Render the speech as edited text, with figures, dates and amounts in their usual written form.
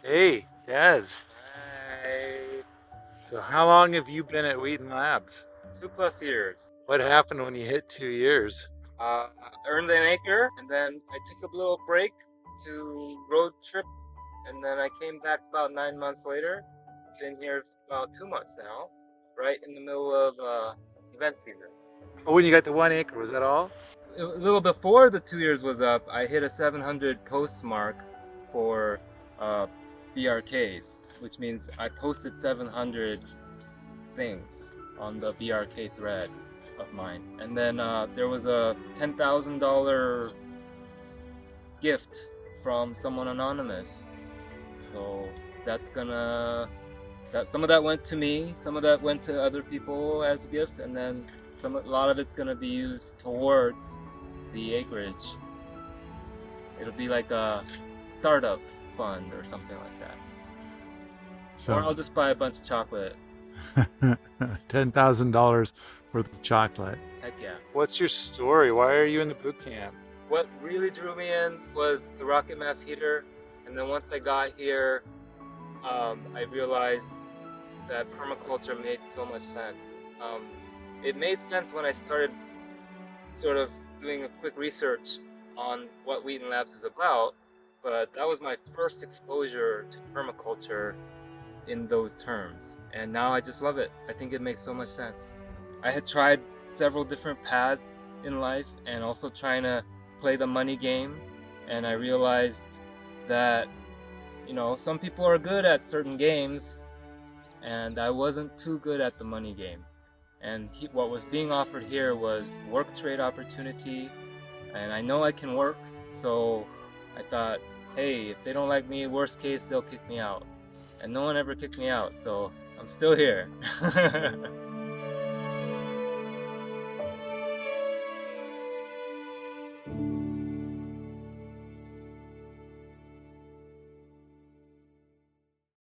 Hey, Dez. Hi. So how long have you been at Wheaton Labs? 2+ years. What happened when you hit 2 years? Earned an acre, and then I took a little break to road trip, and then I came back about 9 months later. Been here about 2 months now, right in the middle of event season. Oh, when you got the 1 acre, was that all? A little before the 2 years was up, I hit a 700 posts mark for uh, BRKs, which means I posted 700 things on the BRK thread of mine. And then there was a $10,000 gift from someone anonymous. So that's gonna some of that went to me, some of that went to other people as gifts, and then a lot of it's gonna be used towards the acreage. It'll be like a startup fund or something like that. Or I'll So just buy a bunch of chocolate. $10,000 worth of chocolate. Heck yeah. What's your story? Why are you in the boot camp? What really drew me in was the rocket mass heater, and then once I got here, I realized that permaculture made so much sense. It made sense when I started sort of doing a quick research on what Wheaton Labs is about, but that was my first exposure to permaculture in those terms, and now I just love it. I think it makes so much sense. I had tried several different paths in life and also trying to play the money game, and I realized that some people are good at certain games and I wasn't too good at the money game. And what was being offered here was work trade opportunity, and I know I can work, so I thought, hey, if they don't like me, worst case they'll kick me out. And no one ever kicked me out, so I'm still here.